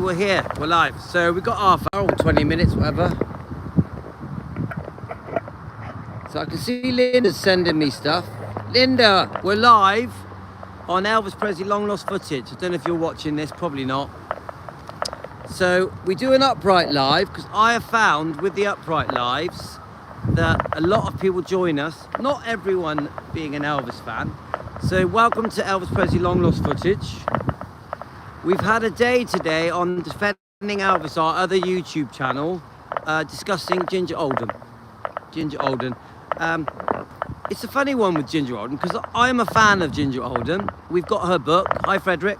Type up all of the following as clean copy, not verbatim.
we're here, we're live. So we got half hour or 20 minutes, whatever. So I can see Linda's sending me stuff. Linda, we're live on Elvis Presley long lost footage. I don't know if you're watching this, probably not. So we do an upright live because I have found with the upright lives that a lot of people join us, not everyone being an Elvis fan. So welcome to Elvis Presley long lost footage. We've had a day today on Defending Elvis, our other YouTube channel, discussing Ginger Alden. It's a funny one with Ginger Alden because I'm a fan of Ginger Alden. We've got her book. Hi, Frederick.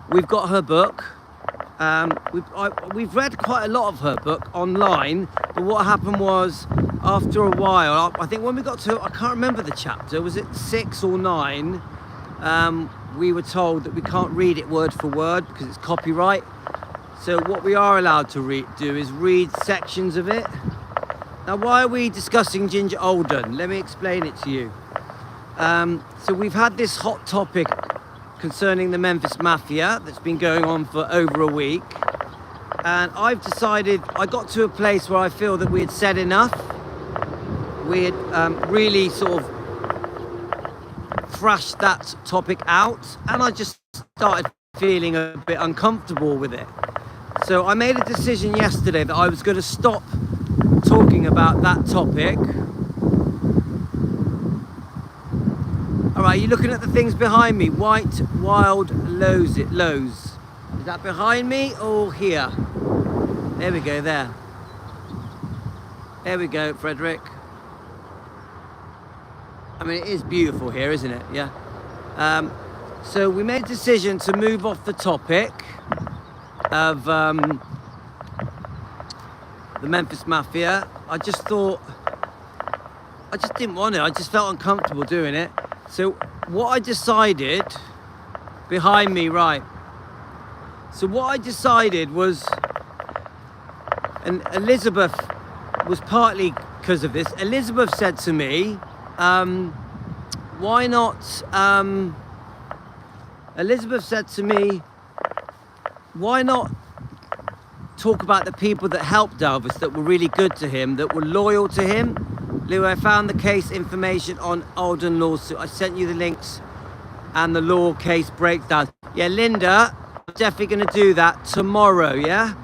We've got her book. We've read quite a lot of her book online, but what happened was, after a while, I think when we got to, I can't remember the chapter, was it 6 or 9? We were told that we can't read it word for word because it's copyright. So what we are allowed to do is read sections of it. Now, why are we discussing Ginger Alden? Let me explain it to you. So we've had this hot topic concerning the Memphis Mafia that's been going on for over a week. And I've decided, I got to a place where I feel that we had said enough. We had really sort of thrashed that topic out, and I just started feeling a bit uncomfortable with it. So I made a decision yesterday that I was going to stop talking about that topic. All right, you're looking at the things behind me. White Wild Lows. Is that behind me or here? There we go, there. There we go, Frederick. I mean, it is beautiful here, isn't it? Yeah. So we made a decision to move off the topic of the Memphis Mafia. I just thought, I just didn't want it. I just felt uncomfortable doing it. So what I decided, behind me, right. So what I decided was, and Elizabeth was partly because of this. Elizabeth said to me, why not, Elizabeth said to me, why not talk about the people that helped Elvis, that were really good to him, that were loyal to him? Lou, I found the case information on Alden lawsuit. I sent you the links and the law case breakdown. Yeah, Linda, I'm definitely going to do that tomorrow, yeah?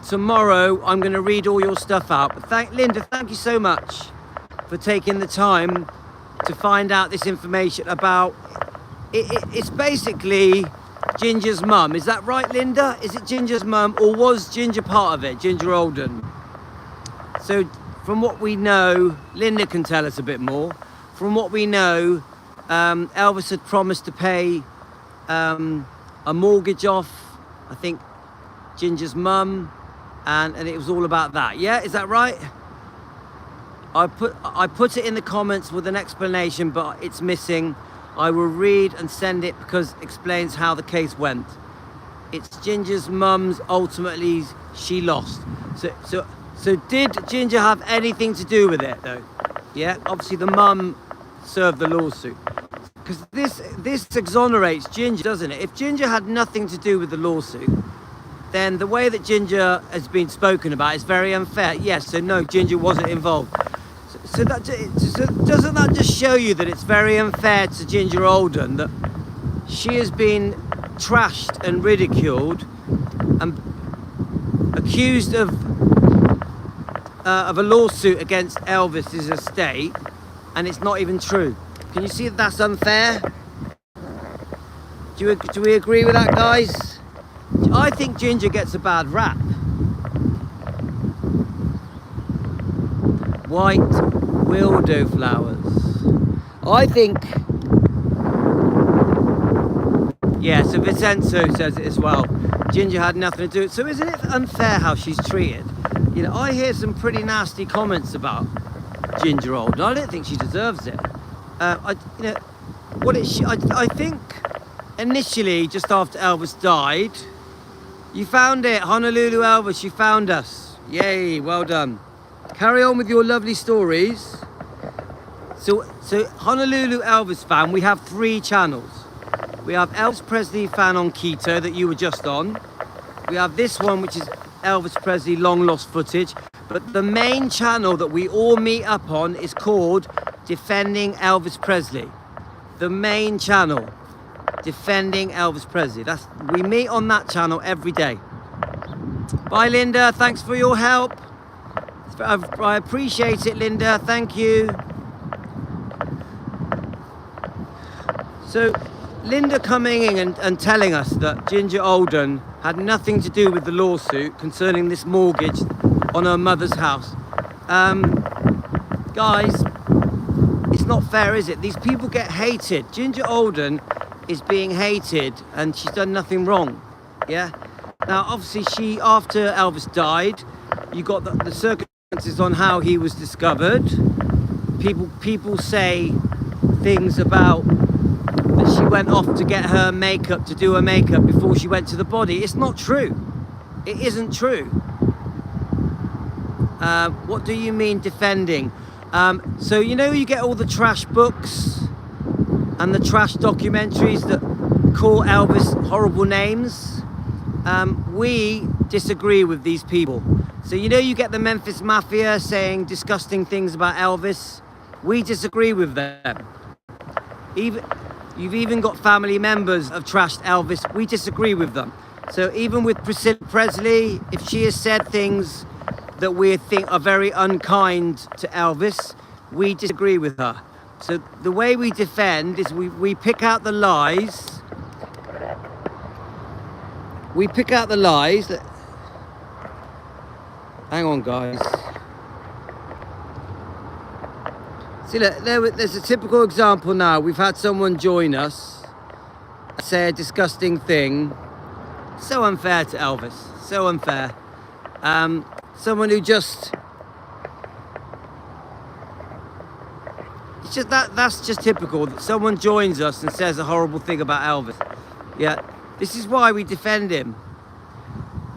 Tomorrow, I'm going to read all your stuff out. But Linda, thank you so much for taking the time to find out this information about it's basically Ginger's mum. Is that right, Linda? Is it Ginger's mum, or was Ginger part of it, Ginger Alden? So from what we know, Linda can tell us a bit more. From what we know, Elvis had promised to pay a mortgage off, I think, Ginger's mum, and it was all about that. Yeah, is that right? I put it in the comments with an explanation, but it's missing. I will read and send it because it explains how the case went. It's Ginger's mum's, ultimately she lost. So did Ginger have anything to do with it though? Yeah, obviously the mum served the lawsuit. Because this exonerates Ginger, doesn't it? If Ginger had nothing to do with the lawsuit, then the way that Ginger has been spoken about is very unfair. Yes, so no, Ginger wasn't involved. So doesn't that just show you that it's very unfair to Ginger Alden, that she has been trashed and ridiculed and accused of a lawsuit against Elvis's estate, and it's not even true? Can you see that that's unfair? Do we agree with that, guys? I think Ginger gets a bad rap. White wildflowers. I think, yeah, so Vincenzo says it as well. Ginger had nothing to do with it. So isn't it unfair how she's treated? You know, I hear some pretty nasty comments about Ginger Alden. I don't think she deserves it. I think initially, just after Elvis died, you found it, Honolulu Elvis, you found us. Yay, well done. Carry on with your lovely stories. So Honolulu Elvis fan, we have 3 channels. We have Elvis Presley fan on Keto that you were just on. We have this one, which is Elvis Presley long lost footage. But the main channel that we all meet up on is called Defending Elvis Presley. The main channel, Defending Elvis Presley. We meet on that channel every day. Bye, Linda. Thanks for your help. I appreciate it, Linda. Thank you. So, Linda coming in and telling us that Ginger Alden had nothing to do with the lawsuit concerning this mortgage on her mother's house. Guys, it's not fair, is it? These people get hated. Ginger Alden is being hated and she's done nothing wrong. Yeah? Now, obviously, after Elvis died, you got the circumstances on how he was discovered. People say things about that she went off to get her makeup, to do her makeup before she went to the body. It's not true. It isn't true. What do you mean defending? So you know you get all the trash books and the trash documentaries that call Elvis horrible names? We disagree with these people. So you know you get the Memphis Mafia saying disgusting things about Elvis? We disagree with them. You've even got family members of trashed Elvis. We disagree with them. So even with Priscilla Presley, if she has said things that we think are very unkind to Elvis, we disagree with her. So the way we defend is we pick out the lies. We pick out the lies that... Hang on, guys. See, look, there's a typical example now. We've had someone join us, say a disgusting thing. So unfair to Elvis. So unfair. Someone who just... It's just that's just typical that someone joins us and says a horrible thing about Elvis. Yeah, this is why we defend him.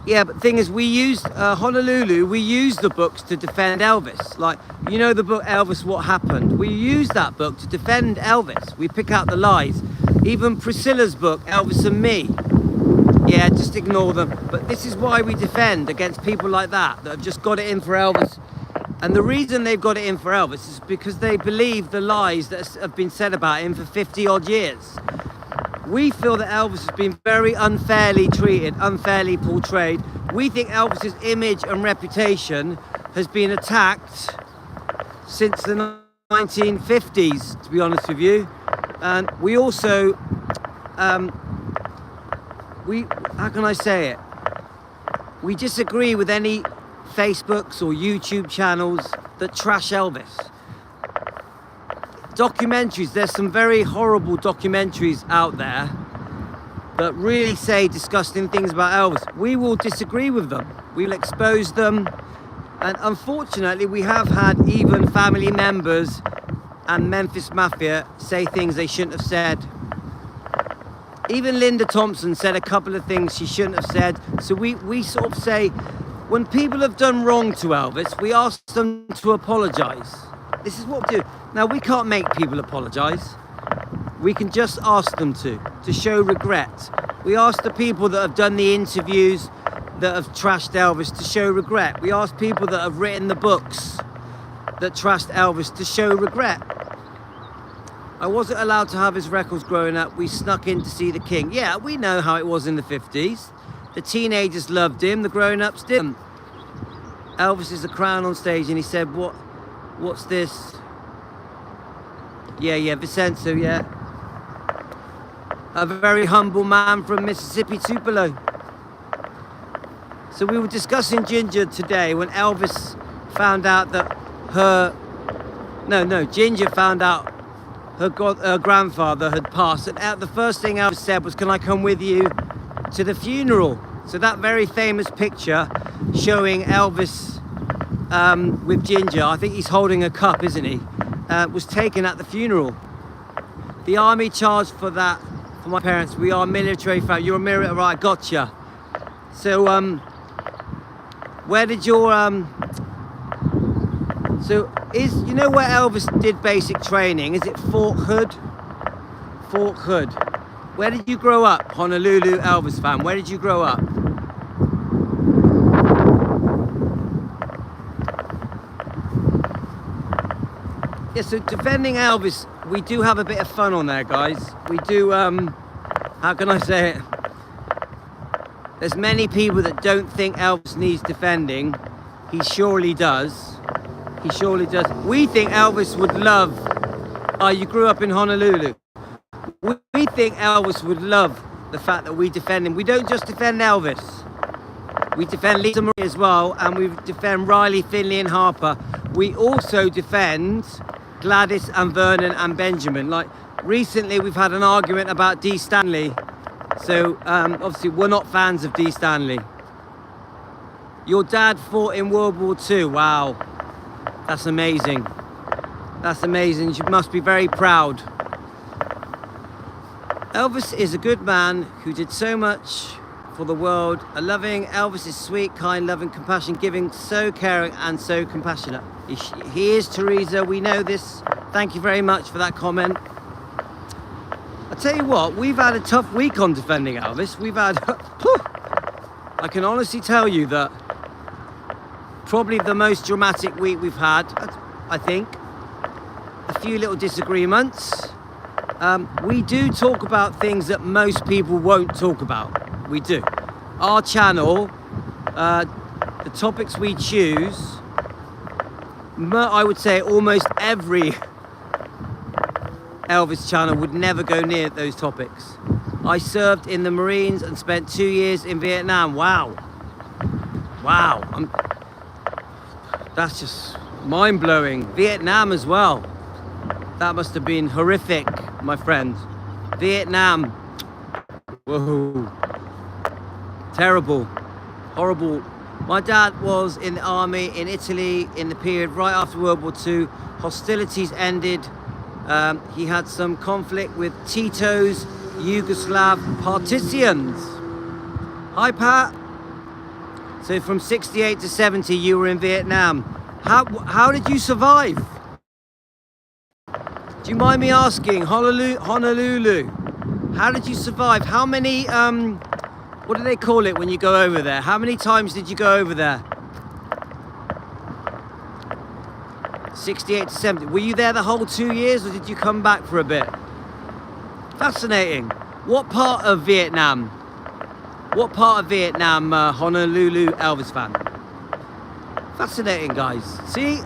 Yeah, but the thing is, we used Honolulu. We used the books to defend Elvis. Like, you know, the book Elvis, What Happened. We used that book to defend Elvis. We pick out the lies. Even Priscilla's book, Elvis and Me. Yeah, just ignore them. But this is why we defend against people like that have just got it in for Elvis. And the reason they've got it in for Elvis is because they believe the lies that have been said about him for 50 odd years. We feel that Elvis has been very unfairly treated, unfairly portrayed. We think Elvis's image and reputation has been attacked since the 1950s, to be honest with you. And we also, how can I say it? We disagree with any Facebooks or YouTube channels that trash Elvis. Documentaries, there's some very horrible documentaries out there that really say disgusting things about Elvis. We will disagree with them. We'll expose them. And unfortunately, we have had even family members and Memphis Mafia say things they shouldn't have said. Even Linda Thompson said a couple of things she shouldn't have said. So we sort of say, when people have done wrong to Elvis, we ask them to apologise. This is what we do. Now, we can't make people apologise. We can just ask them to show regret. We ask the people that have done the interviews that have trashed Elvis to show regret. We ask people that have written the books that trashed Elvis to show regret. I wasn't allowed to have his records growing up. We snuck in to see the King. Yeah, we know how it was in the 50s. The teenagers loved him, the grown-ups didn't. Elvis is the crown on stage and he said, what's this? Yeah, Vincenzo, yeah. A very humble man from Mississippi, Tupelo. So we were discussing Ginger today when Elvis found out that Ginger found out her grandfather had passed. And the first thing Elvis said was, can I come with you to the funeral? So that very famous picture showing Elvis with Ginger, I think he's holding a cup, isn't he? Was taken at the funeral. The army charged for that, for my parents. We are military family. You're a military, right, gotcha. So, where did your, you know where Elvis did basic training? Is it Fort Hood? Fort Hood. Where did you grow up? Honolulu Elvis fan, where did you grow up? Yeah, so defending Elvis, we do have a bit of fun on there, guys. We do, how can I say it? There's many people that don't think Elvis needs defending. He surely does. He surely does. We think Elvis would love, you grew up in Honolulu. We think Elvis would love the fact that we defend him. We don't just defend Elvis. We defend Lisa Marie as well, and we defend Riley, Finley and Harper. We also defend Gladys and Vernon and Benjamin. Like recently we've had an argument about Dee Stanley. So obviously we're not fans of Dee Stanley. Your dad fought in World War II. Wow, that's amazing. That's amazing. You must be very proud. Elvis is a good man who did so much for the world. A loving Elvis is sweet, kind, loving, compassionate, giving, so caring and so compassionate. He is, Teresa. We know this. Thank you very much for that comment. I tell you what, we've had a tough week on defending Elvis. We've had, I can honestly tell you that probably the most dramatic week we've had, I think. A few little disagreements. We do talk about things that most people won't talk about. We do. Our channel, the topics we choose, I would say almost every Elvis channel would never go near those topics. I served in the Marines and spent 2 years in Vietnam. Wow. Wow. That's just mind-blowing. Vietnam as well. That must have been horrific, my friend. Vietnam. Whoa. Terrible. Horrible. My dad was in the army in Italy in the period right after World War II. Hostilities ended. He had some conflict with Tito's Yugoslav partisans. Hi, Pat. So from 68 to 70, you were in Vietnam. How did you survive? Do you mind me asking? Honolulu. How did you survive? How many, what do they call it when you go over there? How many times did you go over there? 68 to 70. Were you there the whole 2 years or did you come back for a bit? Fascinating. What part of Vietnam? What part of Vietnam, Honolulu Elvis fan? Fascinating, guys. See,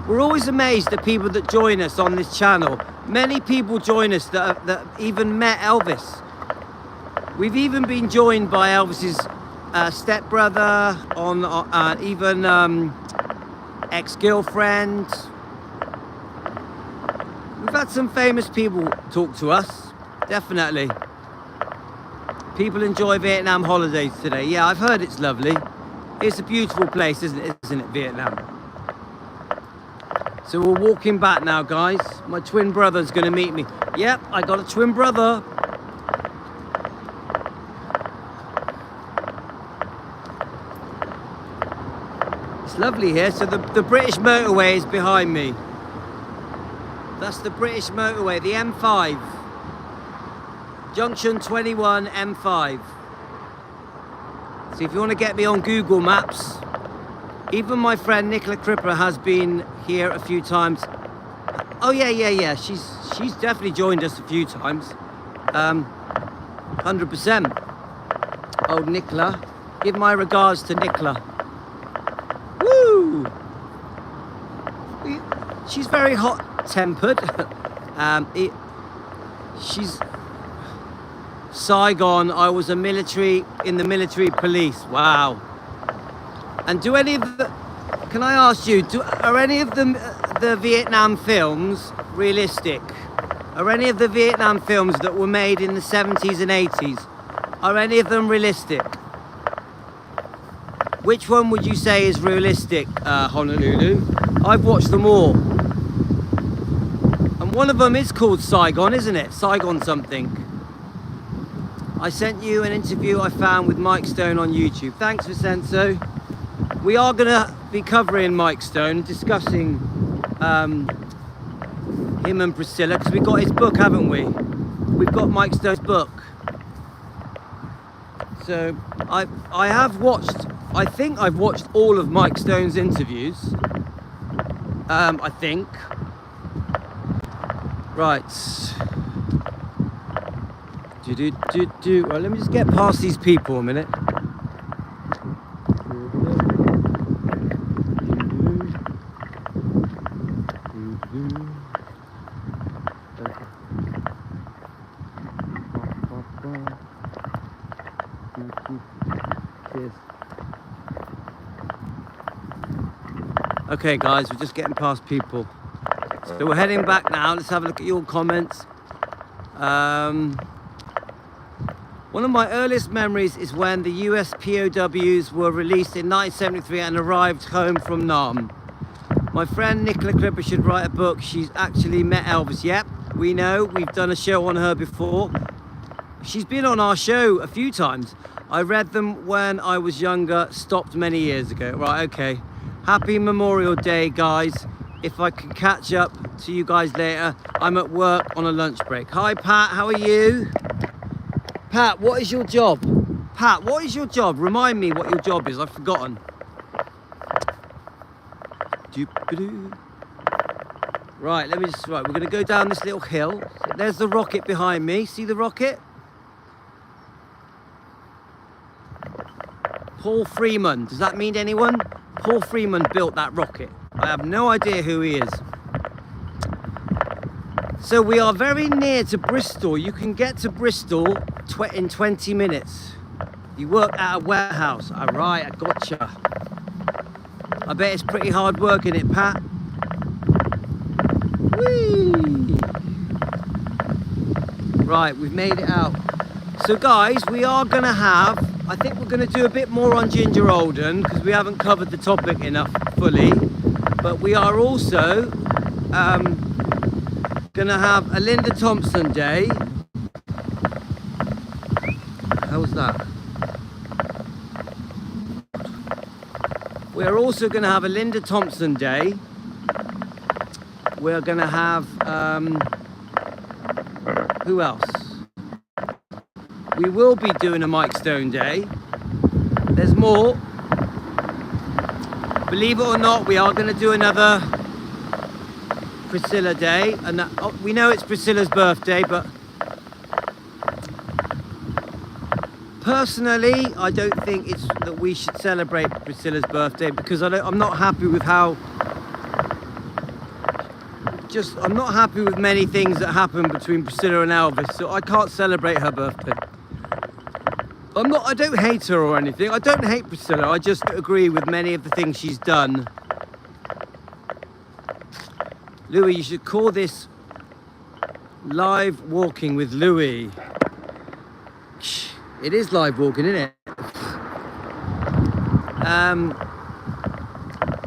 we're always amazed at people that join us on this channel. Many people join us that even met Elvis. We've even been joined by Elvis's stepbrother, on even ex-girlfriend. We've had some famous people talk to us, definitely. People enjoy Vietnam holidays today. Yeah, I've heard it's lovely. It's a beautiful place, isn't it, Vietnam? So we're walking back now, guys. My twin brother's gonna meet me. Yep, I got a twin brother. It's lovely here. So the British motorway is behind me. That's the British motorway, the M5. Junction 21, M5. So if you want to get me on Google Maps, even my friend Nicola Cripper has been here a few times. Oh yeah. She's definitely joined us a few times. 100%. Oh, Nicola. Give my regards to Nicola. Woo! She's very hot-tempered. She's Saigon. I was in the military police. Wow. And do any of the, can I ask you, are any of the Vietnam films realistic? Are any of the Vietnam films that were made in the 70s and 80s, are any of them realistic? Which one would you say is realistic, Honolulu? I've watched them all. And one of them is called Saigon, isn't it? Saigon something. I sent you an interview I found with Mike Stone on YouTube. Thanks, Vincenzo. We are going to be covering Mike Stone, discussing him and Priscilla, because we've got his book, haven't we? We've got Mike Stone's book. So I think I've watched all of Mike Stone's interviews. I think. Right. Right, let me just get past these people a minute. Okay guys, we're just getting past people. So we're heading back now. Let's have a look at your comments. One of my earliest memories is when the US POWs were released in 1973 and arrived home from Nam. My friend Nicola Clipper should write a book. She's actually met Elvis. Yep, we know. We've done a show on her before. She's been on our show a few times. I read them when I was younger, stopped many years ago. Right, okay. Happy Memorial Day, guys. If I can catch up to you guys later, I'm at work on a lunch break. Hi, Pat, how are you? Pat, what is your job? Pat, what is your job? Remind me what your job is, I've forgotten. Right, we're gonna go down this little hill. So there's the rocket behind me. See the rocket? Paul Freeman, does that mean anyone? Paul Freeman built that rocket. I have no idea who he is. So we are very near to Bristol. You can get to Bristol in 20 minutes. You work at a warehouse. All right, I gotcha. I bet it's pretty hard work, isn't it, Pat? Whee! Right, we've made it out. So guys, we are gonna have, I think we're gonna do a bit more on Ginger Alden because we haven't covered the topic enough fully. But we are also gonna have a Linda Thompson Day. How was that? We're also gonna have a Linda Thompson Day. We're gonna have, who else? We will be doing a Mike Stone Day. There's more. Believe it or not, we are going to do another Priscilla Day. And we know it's Priscilla's birthday, but personally, I don't think it's that we should celebrate Priscilla's birthday because I'm not happy with how... I'm not happy with many things that happen between Priscilla and Elvis, so I can't celebrate her birthday. I don't hate her or anything. I don't hate Priscilla. I just agree with many of the things she's done. Louis, you should call this Live Walking with Louis. It is live walking, isn't it?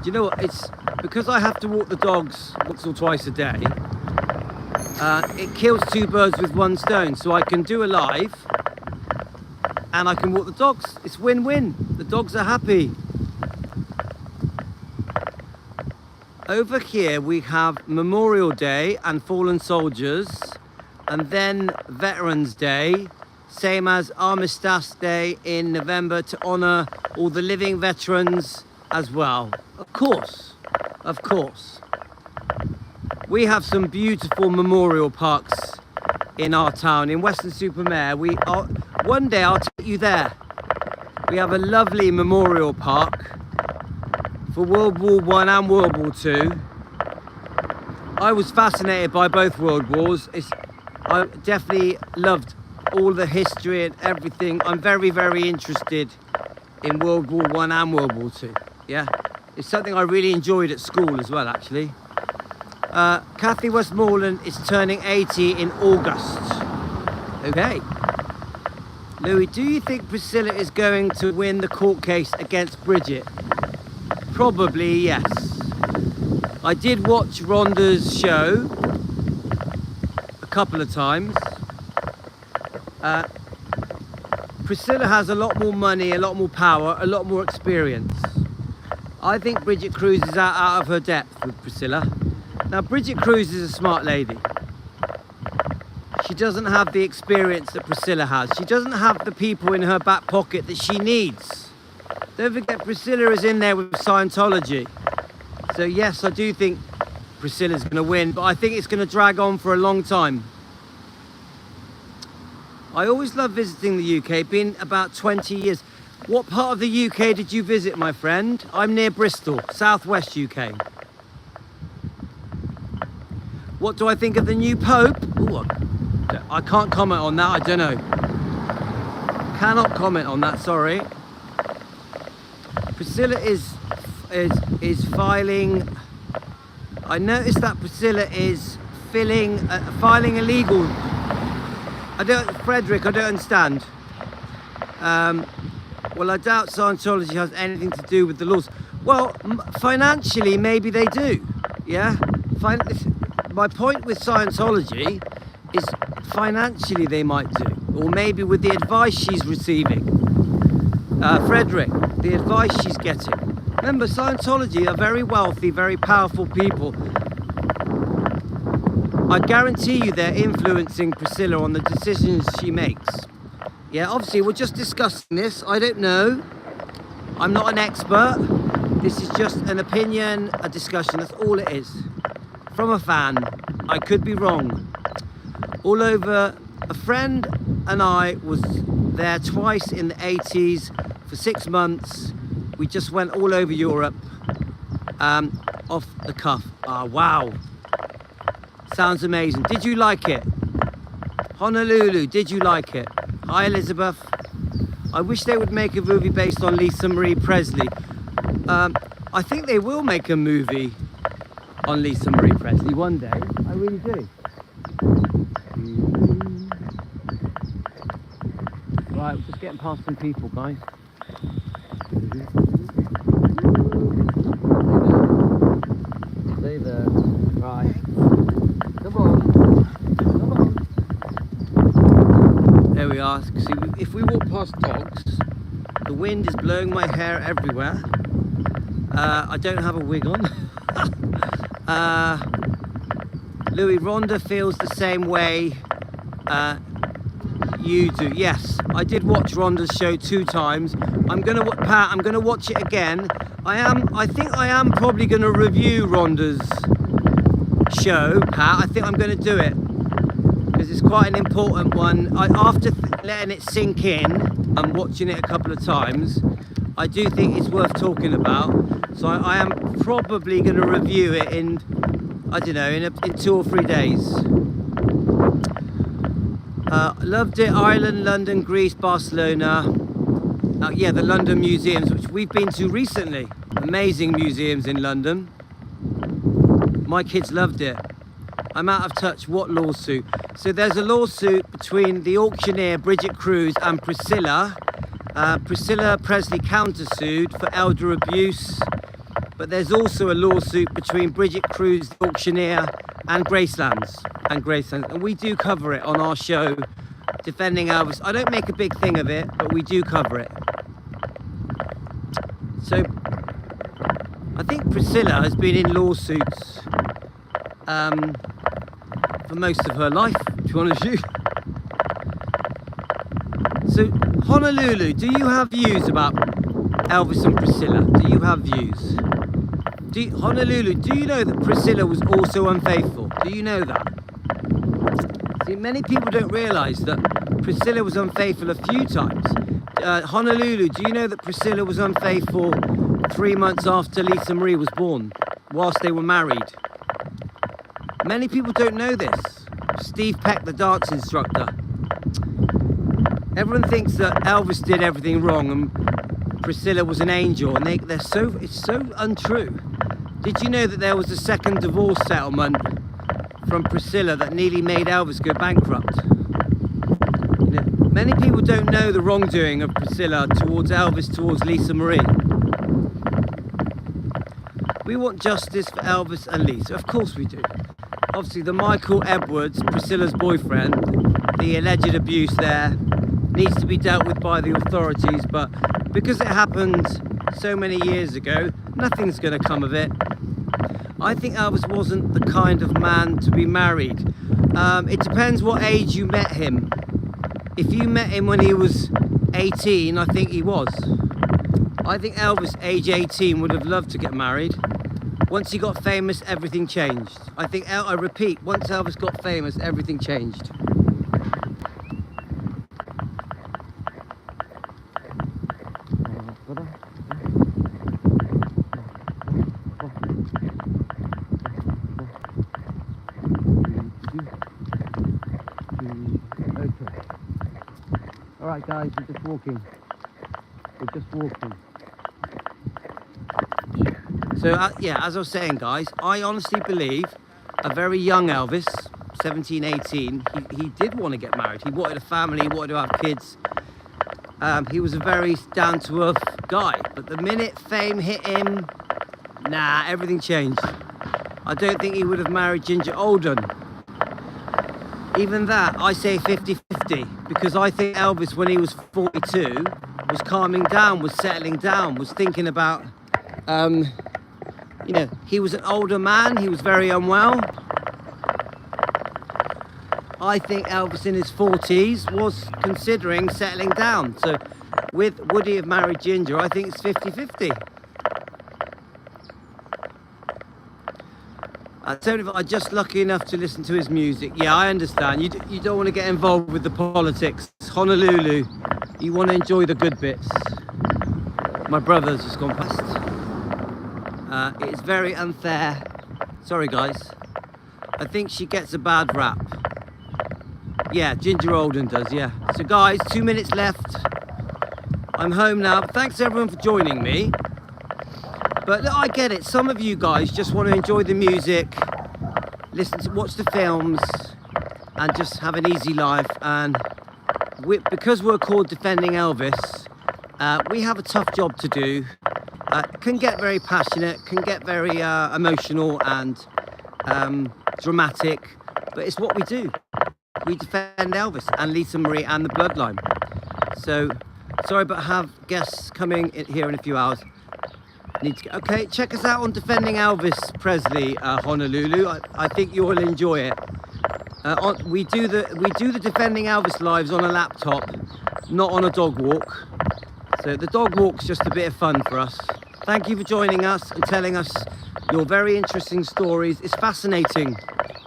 Do you know what? It's because I have to walk the dogs once or twice a day. It kills two birds with one stone. So I can do a live and I can walk the dogs. It's win-win. The dogs are happy. Over here we have Memorial Day and Fallen Soldiers, and then Veterans Day, same as Armistice Day in November to honour all the living veterans as well. Of course. We have some beautiful memorial parks in our town, in Weston-super-Mare. One day I'll take you there. We have a lovely memorial park for World War I and World War II. I was fascinated by both World Wars. I definitely loved all the history and everything. I'm very, very interested in World War I and World War II. Yeah, it's something I really enjoyed at school as well, actually. Kathy Westmoreland is turning 80 in August. Okay. Louis, do you think Priscilla is going to win the court case against Bridget? Probably yes. I did watch Rhonda's show a couple of times. Priscilla has a lot more money, a lot more power, a lot more experience. I think Bridget Cruz is out of her depth with Priscilla. Now, Bridget Cruz is a smart lady. She doesn't have the experience that Priscilla has. She doesn't have the people in her back pocket that she needs. Don't forget, Priscilla is in there with Scientology. So yes, I do think Priscilla's going to win, but I think it's going to drag on for a long time. I always love visiting the UK, been about 20 years. What part of the UK did you visit, my friend? I'm near Bristol, southwest UK. What do I think of the new Pope? Ooh, I can't comment on that, I don't know. Cannot comment on that, sorry. Priscilla is filing. I noticed that Priscilla is filing illegal. Frederick, I don't understand. Well, I doubt Scientology has anything to do with the laws. Well, financially, maybe they do. Yeah. My point with Scientology is financially they might do, or maybe with the advice she's receiving. Frederick, the advice she's getting. Remember, Scientology are very wealthy, very powerful people. I guarantee you they're influencing Priscilla on the decisions she makes. Yeah, obviously we're just discussing this. I don't know. I'm not an expert. This is just an opinion, a discussion. That's all it is. From a fan. I could be wrong. All over. A friend and I was there twice in the 80s for 6 months. We just went all over Europe, off the cuff. Ah, wow. Sounds amazing. Did you like it? Honolulu, did you like it? Hi, Elizabeth. I wish they would make a movie based on Lisa Marie Presley. I think they will make a movie on Lisa Marie Presley one day. I really do. Right, we're just getting past some people, guys. Stay there. Right. Come on. Come on. There we are. See, if we walk past dogs, the wind is blowing my hair everywhere. I don't have a wig on. Louis, Rhonda feels the same way you do. Yes, I did watch Rhonda's show 2 times. Pat, I'm gonna watch it again. I think I am probably gonna review Rhonda's show, Pat. I think I'm gonna do it because it's quite an important one. After letting it sink in and watching it a couple of times, I do think it's worth talking about. So I am probably gonna review it in, I don't know, in 2 or 3 days. Loved it. Ireland, London, Greece, Barcelona. Yeah, the London museums, which we've been to recently. Amazing museums in London. My kids loved it. I'm out of touch. What lawsuit? So there's a lawsuit between the auctioneer Bridget Cruz and Priscilla. Priscilla Presley countersued for elder abuse. But there's also a lawsuit between Bridget Cruz, the auctioneer, and Gracelands. And we do cover it on our show, Defending Elvis. I don't make a big thing of it, but we do cover it. So, I think Priscilla has been in lawsuits for most of her life, to be honest with you. So, Honolulu, do you have views about Elvis and Priscilla? Do you have views? Honolulu, do you know that Priscilla was also unfaithful? Do you know that? See, many people don't realise that Priscilla was unfaithful a few times. Honolulu, do you know that Priscilla was unfaithful 3 months after Lisa Marie was born, whilst they were married? Many people don't know this. Steve Peck, the dance instructor. Everyone thinks that Elvis did everything wrong and Priscilla was an angel, and it's so untrue. Did you know that there was a second divorce settlement from Priscilla that nearly made Elvis go bankrupt? You know, many people don't know the wrongdoing of Priscilla towards Elvis, towards Lisa Marie. We want justice for Elvis and Lisa. Of course we do. Obviously, the Michael Edwards, Priscilla's boyfriend, the alleged abuse there, needs to be dealt with by the authorities, but because it happened so many years ago, nothing's going to come of it. I think Elvis wasn't the kind of man to be married. It depends what age you met him. If you met him when he was 18, I think he was. I think Elvis, age 18, would have loved to get married. Once he got famous, everything changed. I think, I repeat, once Elvis got famous, everything changed. Okay. All right, guys, we're just walking. We're just walking. So, yeah, as I was saying, guys, I honestly believe a very young Elvis, 17, 18, he did want to get married. He wanted a family, he wanted to have kids. He was a very down-to-earth guy. But the minute fame hit him, nah, everything changed. I don't think he would have married Ginger Alden. Even that, I say 50-50, because I think Elvis, when he was 42, was calming down, was settling down, was thinking about, you know, he was an older man, he was very unwell. I think Elvis in his 40s was considering settling down. So would he have married Ginger? I think it's 50-50. I'm just lucky enough to listen to his music. Yeah, I understand. You don't want to get involved with the politics. Honolulu, you want to enjoy the good bits. My brother's just gone past. It's very unfair. Sorry, guys. I think she gets a bad rap. Yeah, Ginger Alden does, yeah. So, guys, 2 minutes left. I'm home now. Thanks, everyone, for joining me. But look, I get it. Some of you guys just want to enjoy the music, watch the films, and just have an easy life. And because we're called Defending Elvis, we have a tough job to do. Can get very passionate, can get very emotional and dramatic, but it's what we do. We defend Elvis and Lisa Marie and the bloodline. So, sorry, but have guests coming in here in a few hours. Okay, check us out on Defending Elvis Presley, Honolulu. I think you will enjoy it. We do the Defending Elvis lives on a laptop, not on a dog walk. So the dog walk's just a bit of fun for us. Thank you for joining us and telling us your very interesting stories. It's fascinating.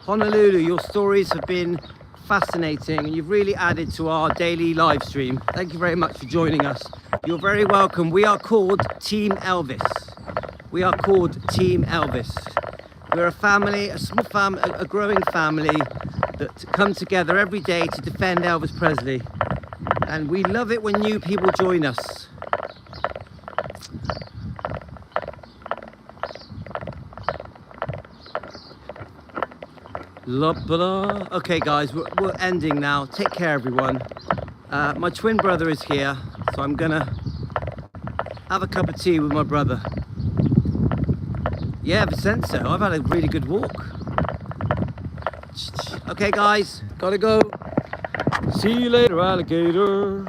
Honolulu, your stories have been fascinating and you've really added to our daily live stream. Thank you very much for joining us. You're very welcome. We are called Team Elvis. We are called Team Elvis. We're a family, a small family, a growing family that come together every day to defend Elvis Presley. And we love it when new people join us. Okay, guys, we're ending now. Take care, everyone. My twin brother is here, so I'm gonna have a cup of tea with my brother. Yeah, Vincenzo, I've had a really good walk. Okay, guys, gotta go. See you later, alligator.